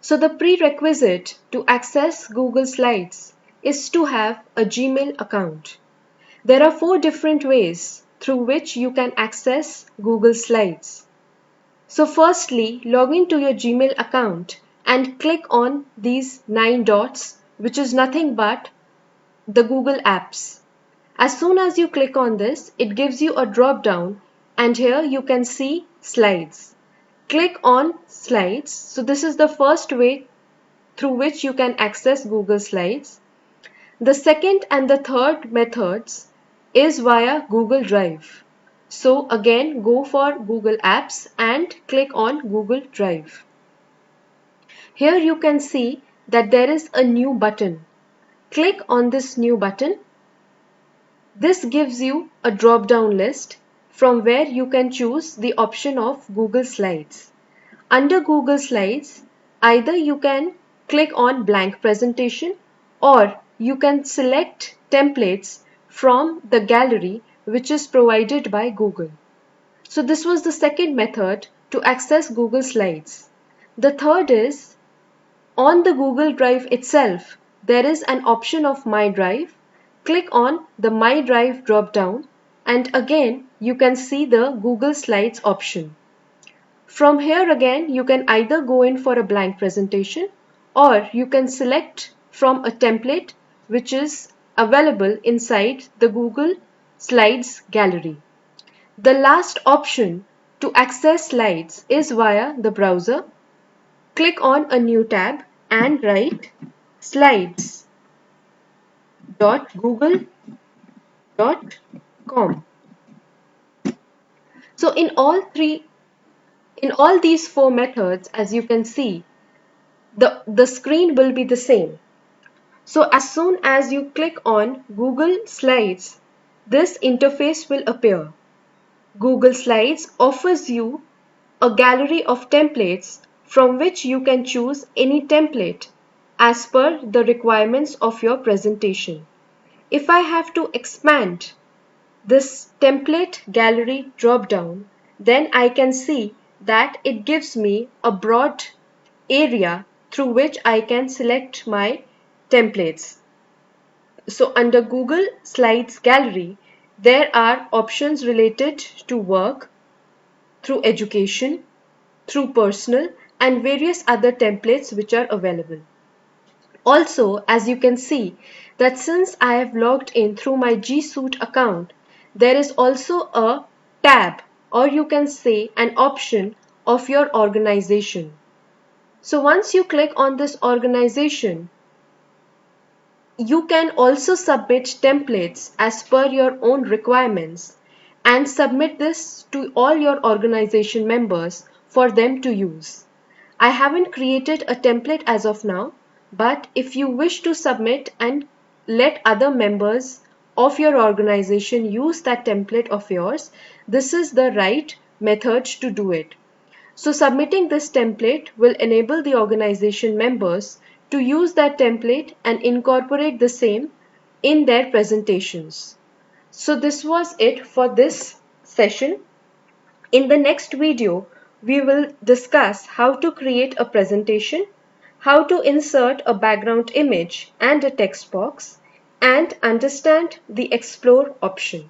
So the prerequisite to access Google Slides is to have a Gmail account. There are 4 different ways through which you can access Google Slides. So firstly, log in to your Gmail account and click on these 9 dots, which is nothing but the Google Apps. As soon as you click on this, it gives you a drop down and here you can see Slides. Click on Slides. So this is the first way through which you can access Google Slides. The second and the third methods is via Google Drive. So again, go for Google Apps and click on Google Drive. Here you can see that there is a new button. Click on this new button. This gives you a drop-down list from where you can choose the option of Google Slides. Under Google Slides, either you can click on blank presentation or you can select templates from the gallery which is provided by Google. So this was the second method to access Google Slides. The third is on the Google Drive itself, there is an option of My Drive. Click on the My Drive drop-down and again you can see the Google Slides option. From here again you can either go in for a blank presentation or you can select from a template which is available inside the Google Slides gallery. The last option to access slides is via the browser. Click on a new tab and write slides.google.com. So in all these 4 methods, as you can see, the screen will be the same. So as soon as you click on Google Slides, this interface will appear. Google Slides offers you a gallery of templates from which you can choose any template as per the requirements of your presentation. If I have to expand this template gallery drop-down, then I can see that it gives me a broad area through which I can select my templates. So under Google Slides gallery, there are options related to work, through education, through personal and various other templates which are available. Also, as you can see that since I have logged in through my G Suite account, there is also a tab or you can say an option of your organization. So once you click on this organization, you can also submit templates as per your own requirements and submit this to all your organization members for them to use. I haven't created a template as of now, but if you wish to submit and let other members of your organization use that template of yours, this is the right method to do it. So submitting this template will enable the organization members to use that template and incorporate the same in their presentations. So this was it for this session. In the next video, we will discuss how to create a presentation, how to insert a background image and a text box, and understand the Explore option.